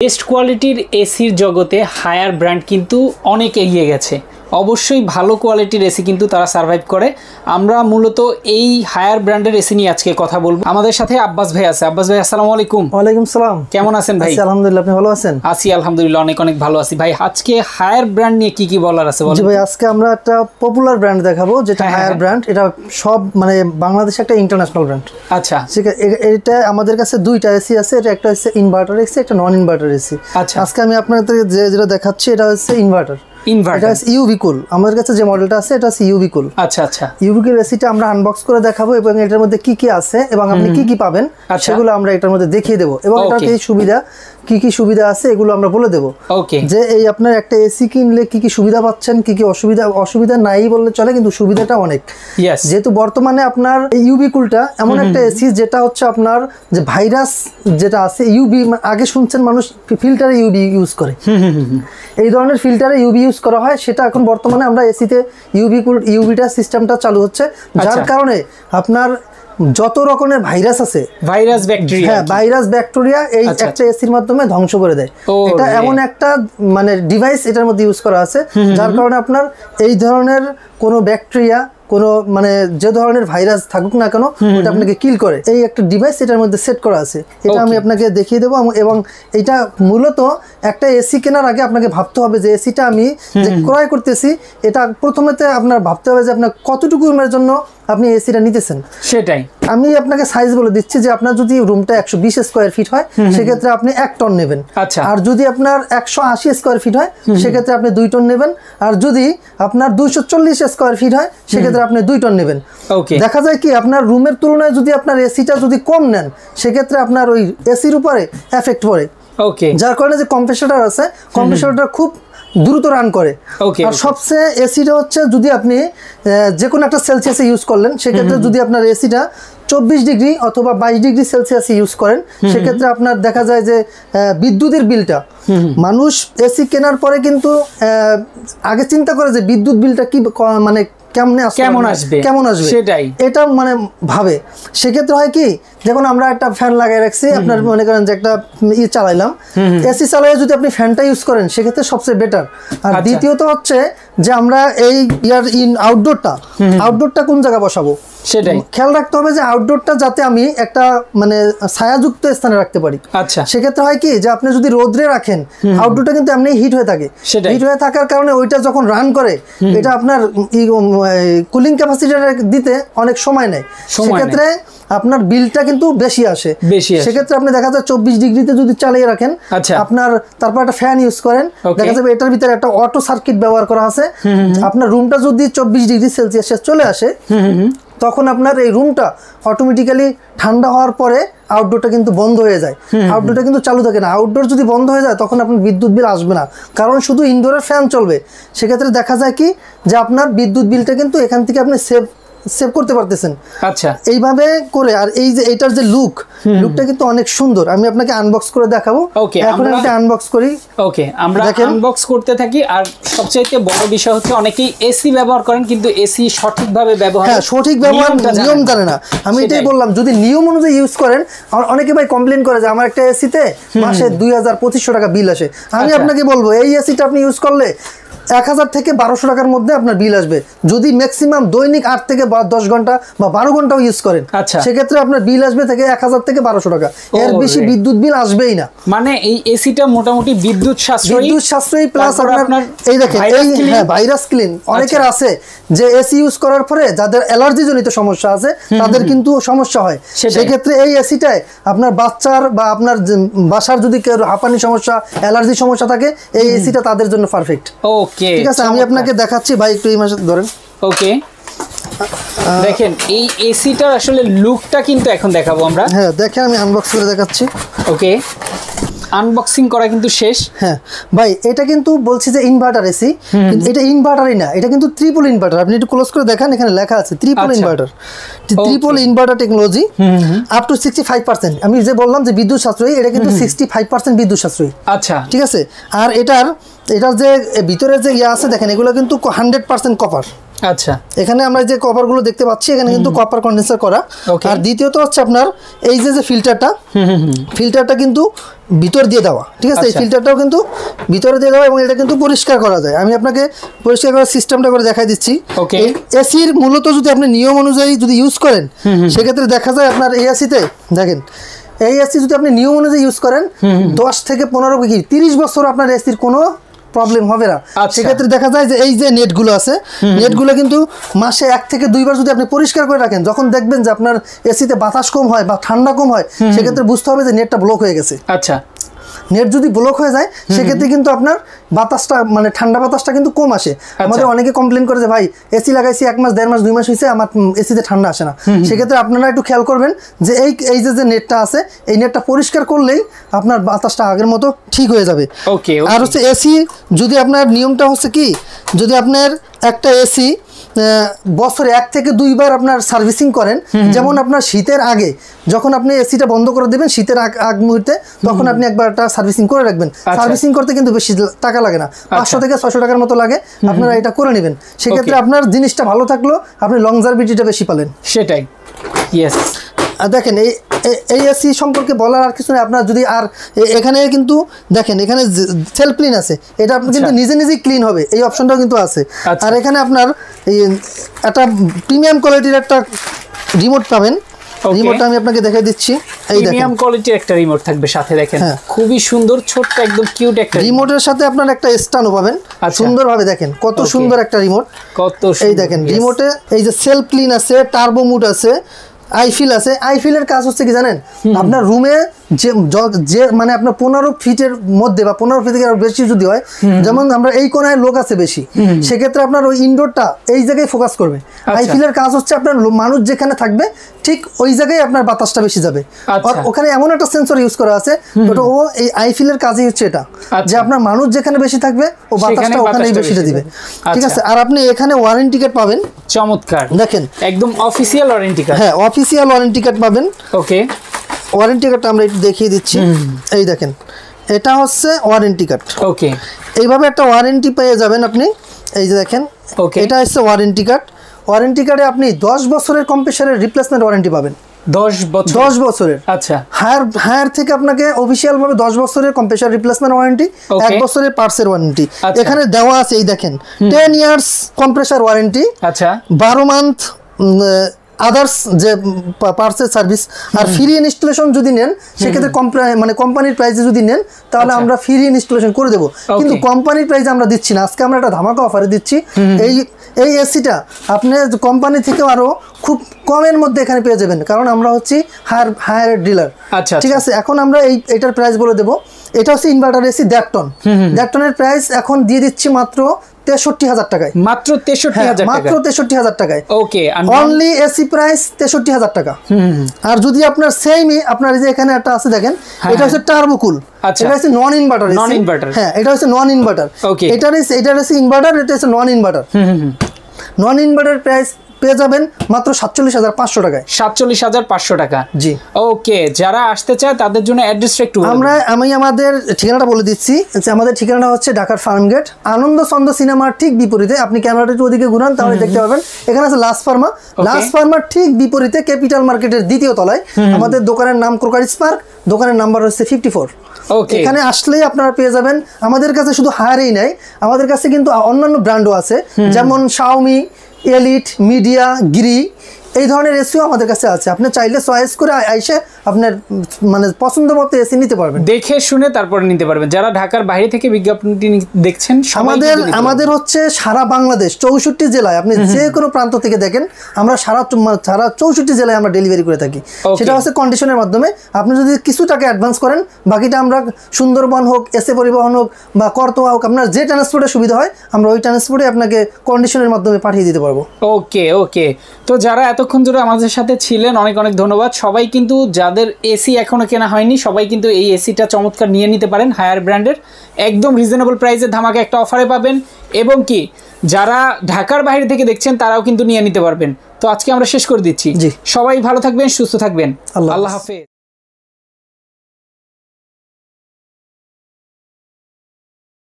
Best কোয়ালিটির এসির জগতে হায়ার ব্র্যান্ড কিন্তু অনেক এগিয়ে গেছে। অবশ্যই ভালো কোয়ালিটির এসি কিন্তু তারা সার্ভাইভ করে। আমরা মূলত এই হায়ার ব্র্যান্ডের এসি নিয়ে আজকে কথা বলবো। আমাদের সাথে আব্বাস ভাই আছে। আব্বাস ভাই আসসালামু আলাইকুম। ওয়ালাইকুম সালাম। কেমন আছেন ভাই? আলহামদুলিল্লাহ, আপনি ভালো আছেন? আছি আলহামদুলিল্লাহ, অনেক অনেক ভালো আছি। ভাই আজকে হায়ার ব্র্যান্ড নিয়ে কি কি বলার আছে বলেন? জি ভাই, আজকে আমরা একটা পপুলার ব্র্যান্ড দেখাবো যেটা হায়ার ব্র্যান্ড। এটা সব মানে বাংলাদেশে একটা ইন্টারন্যাশনাল ব্র্যান্ড। আচ্ছা, ঠিক আছে। এটা আমাদের কাছে দুইটা এসি আছে। এটা একটা হচ্ছে ইনভার্টার এসি, একটা নন ইনভার্টার এসি। আচ্ছা, আজকে আমি আপনাদের যেটা দেখাচ্ছি এটা হচ্ছে ইনভার্টার। এটা হচ্ছে ইউভি কুল। আমাদের কাছে যে মডেলটা আছে এটা হচ্ছে ইউভি কুল। আচ্ছা আচ্ছা, ইউভি কুল এসিটা আমরা আনবক্স করে দেখাবো এবং এটার মধ্যে কি কি আছে এবং আপনি কি কি পাবেন সেগুলো আমরা এটার মধ্যে দেখিয়ে দেবো এবং এটার কি সুবিধা, কি কি সুবিধা আছে এগুলো আমরা বলে দেবো। ওকে, যে এই আপনার একটা এসি কিনলে কি কি সুবিধা পাচ্ছেন, কি কি অসুবিধা নাই বললে চলে, কিন্তু সুবিধাটা অনেক। যেহেতু বর্তমানে আপনার এই ইউভি কুলটা এমন একটা এসি যেটা হচ্ছে আপনার যে ভাইরাস যেটা আছে ইউভি, আগে শুনছেন মানুষ ফিল্টারে ইউভি ইউজ করে, এই ধরনের ফিল্টারে ইউভি ইউজ করা হয়, সেটা এখন বর্তমানে আমরা এসিতে ইউভিটা সিস্টেমটা চালু হচ্ছে, যার কারণে আপনার যত রকমের ভাইরাস আছে, ভাইরাস ব্যাকটেরিয়া এই একটা এসির মাধ্যমে ধ্বংস করে দেয়। এটা এমন একটা মানে ডিভাইস এটার মধ্যে ইউজ করা আছে, যার কারণে আপনার এই ধরনের কোনো ব্যাকটেরিয়া, কোনো মানে যে ধরনের ভাইরাস থাকুক না কেন ওটা আপনাকে কিল করে। এই একটা ডিভাইস এটার মধ্যে সেট করা আছে, এটা আমি আপনাকে দেখিয়ে দেবো। এবং এটা মূলত একটা এসি কেনার আগে আপনাকে ভাবতে হবে যে এসিটা আমি যে ক্রয় করতেছি, এটা প্রথমেতে আপনার ভাবতে হবে যে আপনার কতটুকু রুমের জন্য আপনি এসিটা নিতেছেন। সেটাই আমি আপনাকে সাইজ বলে দিচ্ছি যে আপনার যদি রুমটা 120 স্কোয়ার ফিট হয় সেক্ষেত্রে আপনি 1 টন নেবেন। আচ্ছা, আর যদি আপনার 180 স্কোয়ার ফিট হয় সেক্ষেত্রে আপনি 2 টন নেবেন। আর যদি আপনার 240 স্কোয়ার ফিট হয় সেক্ষেত্রে আপনি 2 টন নেবেন। দেখা যায় কি আপনার রুমের তুলনায় যদি আপনার এসিটা যদি কম নেন সেক্ষেত্রে আপনার ওই এসির উপরে এফেক্ট পড়ে। ওকে, যার কারণে যে কম্প্রেসরটা আছে কম্প্রেসরটা খুব দ্রুত রান করে। আর সবচেয়ে এসিটা হচ্ছে যদি আপনি যে কোনো একটা সেলসিয়াসে ইউজ করলেন সেক্ষেত্রে যদি আপনার এসিটা 24 ডিগ্রি অথবা 22 ডিগ্রি সেলসিয়াসে ইউজ করেন সেক্ষেত্রে আপনার দেখা যায় যে বিদ্যুতের বিলটা, মানুষ এসি কেনার পরে কিন্তু আগে চিন্তা করে যে বিদ্যুৎ বিলটা কি মানে কেমন আসবে সেটাই এটা মানে ভাবে। সেক্ষেত্রে হয় কি, যখন আমরা একটা ফ্যান লাগাই রাখছি, আপনার মনে করেন যে একটা চালাইলাম, এসি চালাই যদি আপনি ফ্যানটা ইউজ করেন সেক্ষেত্রে সবচেয়ে বেটার। আর দ্বিতীয়ত হচ্ছে যে আমরা এই আউটডোরটা কোন জায়গায় বসাবো সেটাই খেয়াল রাখতে হবে যে আউটডোরটা যাতে আমি একটা মানে ছায়াযুক্ত স্থানে রাখতে পারি। আচ্ছা, সেক্ষেত্রে হয় কি যে আপনি যদি রোদ্রে রাখেন আউটডোরটা কিন্তু এমনি হিট হয়ে থাকে। হিট হয়ে থাকার কারণে ওইটা যখন রান করে এটা আপনার কুলিং ক্যাপাসিটি দিতে অনেক সময় নেয়, সেক্ষেত্রে আপনার বিলটা কিন্তু বেশি আসে। সেক্ষেত্রে আপনি দেখা যায় 24 ডিগ্রিতে যদি চালিয়ে রাখেন আপনার, তারপর একটা ফ্যান ইউজ করেন, দেখা যাবে এটার ভিতরে একটা অটো সার্কিট ব্যবহার করা আছে। আপনার রুমটা যদি 24 ডিগ্রি সেলসিয়াসে চলে আসে তখন আপনার এই রুমটা অটোমেটিক্যালি ঠান্ডা হওয়ার পরে আউটডোরটা কিন্তু বন্ধ হয়ে যায়, আউটডোরটা কিন্তু চালু থাকে না। আউটডোর যদি বন্ধ হয়ে যায় তখন আপনার বিদ্যুৎ বিল আসবে না, কারণ শুধু ইনডোরের ফ্যান চলবে। সেক্ষেত্রে দেখা যায় কি যে আপনার বিদ্যুৎ বিলটা কিন্তু এখান থেকে আপনি সেভ করতে পারতেছেন। আচ্ছা, এইভাবে করে। আর এই যে এটার যে লুকটা কিন্তু অনেক সুন্দর, আমি আপনাকে আনবক্স করে দেখাবো। ওকে, এখন এটা আনবক্স করি। ওকে, আমরা আনবক্স করতে থাকি। আর সবচেয়ে বড় বিষয় হচ্ছে অনেকেই এসি ব্যবহার করেন কিন্তু এসি সঠিকভাবে ব্যবহার, সঠিক ব্যবহার নিয়ম জানে না। আমি এটাই বললাম, যদি নিয়ম অনুযায়ী ইউজ করেন। অনেকে ভাই কমপ্লেন করে যে আমার একটা এসিতে মাসে 2000-2500 টাকা বিল আসে। আমি আপনাকে বলবো এই এসিটা আপনি ইউজ করলে 1000 থেকে 1200 টাকার মধ্যে আপনার বিল আসবে, যদি ম্যাক্সিমাম দৈনিক 8 থেকে 10 ঘন্টা বা 12 ঘন্টাও ইউজ করেন। আচ্ছা, সেক্ষেত্রে আপনার বিল আসবে থেকে 1000 থেকে 1200 টাকা, এর বেশি বিদ্যুৎ বিল আসবেই না। মানে এই এসিটা মোটামুটি বিদ্যুৎ সাশ্রয়ী প্লাস আপনার এই দেখেন এই ভাইরাস ক্লিন। অনেকের আছে যে এসি ইউজ করার পরে যাদের অ্যালার্জি জনিত সমস্যা আছে তাদের কিন্তু সমস্যা হয়। সেক্ষেত্রে এই এসিটায় আপনার বাচ্চার বা আপনার বাসার যদি কেউ হাঁপানি সমস্যা, অ্যালার্জি সমস্যা থাকে, এই এসিটা তাদের জন্য পারফেক্ট। ঠিক আছে, আমি আপনাকে দেখাচ্ছি ভাই, একটু এই মাসে ধরেন। ওকে, দেখেন এই এসিটার আসলে লুকটা কিন্তু এখন দেখাবো আমরা। হ্যাঁ, দেখেন আমি আনবক্স করে দেখাচ্ছি। ওকে, আনবক্সিং করা কিন্তু শেষ। হ্যাঁ ভাই, এটা কিন্তু বলছি যে ইনভার্টার এসি, এটা ইনভার্টারই না, এটা কিন্তু ট্রিপল ইনভার্টার। আপনি একটু ক্লোজ করে দেখেন, এখানে লেখা আছে triple inverter. Triple inverter technology up to 65%। আমি যে বললাম যে বিদ্যুৎ সাশ্রয়ী, এটা কিন্তু 65% বিদ্যুৎ সাশ্রয়ী। আচ্ছা, ঠিক আছে। আর এটার যে ভিতরে যে ইয়ে আছে দেখেন, এগুলো কিন্তু 100% কপার। আচ্ছা, এখানে আমরা যে কপারগুলো দেখতে পাচ্ছি এখানে কিন্তু কপার কন্ডেন্সার করা। আর দ্বিতীয়ত হচ্ছে আপনার এই যে ফিল্টারটা কিন্তু ভিতর দিয়ে দেওয়া, ঠিক আছে? এই ফিল্টারটাও কিন্তু ভিতরে দিয়ে দেওয়া এবং এটা কিন্তু পরিষ্কার করা যায়। আমি আপনাকে পরিষ্কার করার সিস্টেমটা করে দেখাই দিচ্ছি। এসির মূলত যদি আপনি নিয়ম অনুযায়ী যদি ইউজ করেন সেক্ষেত্রে দেখা যায় আপনার এই এসিতে দেখেন, এই এসি যদি আপনি নিয়ম অনুযায়ী ইউজ করেন 10 থেকে 15 কি 30 বছর আপনার এসির কোনো প্রবলেম হবে না। সেক্ষেত্রে দেখা যায় যে এই যে নেটগুলো আছে, নেটগুলো কিন্তু মাসে 1 থেকে 2 বার যদি আপনি পরিষ্কার করে রাখেন, যখন দেখবেন যে আপনার এসিতে বাতাস কম হয় বা ঠান্ডা কম হয় সেক্ষেত্রে বুঝতে হবে যে নেটটা ব্লক হয়ে গেছে। আচ্ছা, নেট যদি ব্লক হয়ে যায় সেক্ষেত্রে কিন্তু আপনার বাতাসটা মানে ঠান্ডা বাতাসটা কিন্তু কম আসে। আমাদের অনেকে কমপ্লেন করে যে ভাই এসি লাগাইছি 1 মাস 1.5 মাস 2 মাস হয়েছে আমার এসিতে ঠান্ডা আসে না। সেক্ষেত্রে আপনারা একটু খেয়াল করবেন যে এই যে নেটটা আছে এই নেটটা পরিষ্কার করলেই আপনার বাতাসটা আগের মতো ঠিক হয়ে যাবে। আর হচ্ছে এসি যদি আপনার নিয়মটা হচ্ছে কি, যদি আপনার একটা এসি বছরে 1 থেকে 2 বার আপনার সার্ভিসিং করেন, যেমন আপনার শীতের আগে যখন আপনি এসিটা বন্ধ করে দেবেন শীতের আগ মুহূর্তে, তখন আপনি একবার একটা সার্ভিসিং করে রাখবেন। সার্ভিসিং করতে কিন্তু বেশি টাকা লাগে না, 500 থেকে 600 টাকার মতো লাগে, আপনারা এটা করে নেবেন। সেক্ষেত্রে আপনার জিনিসটা ভালো থাকলো, আপনি লংজারভিটিটা বেশি পালেন। সেটাই, ইয়েস। দেখেন এই এসি সম্পর্কে বলার আর কিছু নেই। আপনার যদি আর এখানে কিন্তু দেখেন এখানে সেলফ ক্লিন আছে, এটা আপনি কিন্তু নিজে নিজেই ক্লিন হবে, এই অপশনটাও কিন্তু আছে। আর এখানে আপনার একটা প্রিমিয়াম কোয়ালিটির একটা রিমোট পাবেন। রিমোটটা আমি আপনাকে দেখাই দিচ্ছি। এই দেখেন প্রিমিয়াম কোয়ালিটির একটা রিমোট থাকবে সাথে, দেখেন খুবই সুন্দর, ছোট্ট একদম কিউট একটা রিমোটের সাথে আপনার একটা স্ট্যান্ডও পাবেন সুন্দরভাবে। দেখেন কত সুন্দর একটা রিমোট, কত এই দেখেন রিমোটে এই যে সেলফ ক্লিন আছে, টার্বো মুড আছে, আইফিল আছে। আইফিলের কাজ হচ্ছে কি জানেন, আপনার রুমে যে মানে আপনার 15 ফিটের মধ্যে বা 15 ফিট থেকে বেশি যদি হয়, যেমন আমরা এই কোনায় লোক আছে বেশি, সেক্ষেত্রে আপনার ওই ইনডোরটা এই জায়গায় ফোকাস করবে। আইফিলের কাজ হচ্ছে আপনার মানুষ যেখানে থাকবে ঠিক ওই জায়গায় আপনার বাতাসটা বেশি যাবে। ওখানে এমন একটা সেন্সর ইউজ করা আছে, ও এই আইফিলের কাজই হচ্ছে এটা, যে আপনার মানুষ যেখানে বেশি থাকবে ও বাতাসটা ওখানেই বেশিটা দিবে, ঠিক আছে? আর আপনি এখানে ওয়ারেন্টি কার্ড পাবেন। চমৎকার, দেখেন একদম অফিসিয়াল ওয়ারেন্টি কার্ড। হ্যাঁ, অফিসিয়াল ওয়ারেন্টি কার্ড পাবেন। ওকে, ওয়ারেন্টি কার্ডটা আমরা একটু দেখিয়ে দিচ্ছি। এই দেখেন এটা হচ্ছে ওয়ারেন্টি কার্ড। ওকে, এইভাবে একটা ওয়ারেন্টি পেয়ে যাবেন আপনি। এই যে দেখেন এটা হচ্ছে ওয়ারেন্টি কার্ড। ওয়ারেন্টি কার্ডে আপনি 10 বছরের কম্প্রেসারের রিপ্লেসমেন্ট ওয়ারেন্টি পাবেন। 10 বছরের। আচ্ছা, হায়ার থেকে আপনাকে অফিসিয়াল ভাবে 10 বছরের কম্প্রেসার রিপ্লেসমেন্ট ওয়ারেন্টি, 1 বছরের পার্টসের ওয়ারেন্টি এখানে দেওয়া আছে। এই দেখেন 10 ইয়ার্স কম্প্রেসার ওয়ারেন্টি। আচ্ছা, 12 মান্থ আদার্স যে পার্টসের সার্ভিস। আর ফ্রি ইনস্টলেশন যদি নেন সেক্ষেত্রে মানে কোম্পানির প্রাইসে যদি নেন তাহলে আমরা ফ্রি ইনস্টলেশন করে দেবো, কিন্তু কোম্পানির প্রাইসে আমরা দিচ্ছি না। আজকে আমরা একটা ধামাকা অফারে দিচ্ছি। এই এসিটা আপনি কোম্পানি থেকে আরো খুব কমের মধ্যে এখানে পেয়ে যাবেন, কারণ আমরা হচ্ছি হায়ার ডিলার। ঠিক আছে, এখন আমরা এইটার প্রাইস বলে দেবো। এটা হচ্ছে ইনভার্টার এসি 1.5 টন। 1.5 টনের প্রাইস এখন দিয়ে দিচ্ছি মাত্র 63,000 টাকায়। মাত্র 63,000 টাকা, মাত্র 63,000 টাকায়। ওকে, অনলি এসি প্রাইস 63,000 টাকা। আর যদি আপনার সেমই আপনার এই যে এখানে একটা আছে দেখেন, এটা হচ্ছে টার্বো কুল। এটা হচ্ছে নন ইনভার্টার। হ্যাঁ, এটা হচ্ছে নন ইনভার্টার। এটা হচ্ছে ইনভার্টার, এটা হচ্ছে নন ইনভার্টার। নন ইনভার্টার প্রাইস পেয়ে যাবেন মাত্র 47,500 টাকায়। 47,500 টাকা। জি, ওকে। যারা আসতে চায় তাদের জন্য অ্যাড্রেসটা একটু আমি আমাদের ঠিকানাটা বলে দিচ্ছি। আমাদের ঠিকানাটা হচ্ছে ঢাকার ফার্মগেট, আনন্দ চন্দ্র সিনেমার ঠিক বিপরীতে। আপনি ক্যামেরাটা একটু ওদিকে ঘুরান তাহলে দেখতে পাবেন। এখানে আছে লাস্ট ফার্মা। লাস্ট ফার্মার ঠিক বিপরীতে ক্যাপিটাল মার্কেটের 2য় তলায় আমাদের দোকানের নাম ক্রোকারিস পার্ক, দোকানের নাম্বার হচ্ছে 54। এখানে আসলেই আপনারা পেয়ে যাবেন। আমাদের কাছে শুধু হায়ারই নাই, আমাদের কাছে কিন্তু অন্যান্য ব্র্যান্ডও আছে, যেমন শাওমি, এলিট, মিডিয়া, গিরি, এই ধরনের এসিও আমাদের কাছে আছে। আপনি চাইলে চয়েস করে আইসে আপনার মানে পছন্দ মতো এসি নিতে পারবেন, দেখে শুনে তারপরে নিতে পারবেন। যারা ঢাকার বাইরে থেকে বিজ্ঞাপনটি দেখছেন, আমাদের হচ্ছে সারা বাংলাদেশ 64 জেলায়, আপনি যে কোনো প্রান্ত থেকে দেখেন, আমরা সারা 64 জেলায় আমরা ডেলিভারি করে থাকি। সেটা হচ্ছে কন্ডিশনের মাধ্যমে। আপনি যদি কিছু টাকা অ্যাডভান্স করেন, বাকিটা আমরা সুন্দরবন হোক, এসএ পরিবহন হোক বা করতোয়া হোক, আপনার যে ট্রান্সপোর্টের সুবিধা হয় আমরা ওই ট্রান্সপোর্টে আপনাকে কন্ডিশনের মাধ্যমে পাঠিয়ে দিতে পারবো। ওকে ওকে। তো যারা এতক্ষণ ধরে আমাদের সাথে ছিলেন, অনেক অনেক ধন্যবাদ। সবাই কিন্তু যাদের এসি এখনো কেনা হয়নি, সবাই কিন্তু এই এসিটা চমৎকার নিয়ে নিতে পারেন। হায়ার ব্র্যান্ডের একদম রিজনেবল প্রাইসে ধামাকা একটা অফারে পাবেন, এবং কি যারা ঢাকার বাইরে থেকে দেখছেন তারাও কিন্তু নিয়ে নিতে পারবেন। তো আজকে আমরা শেষ করে দিচ্ছি। সবাই ভালো থাকবেন, সুস্থ থাকবেন। আল্লাহ হাফেজ।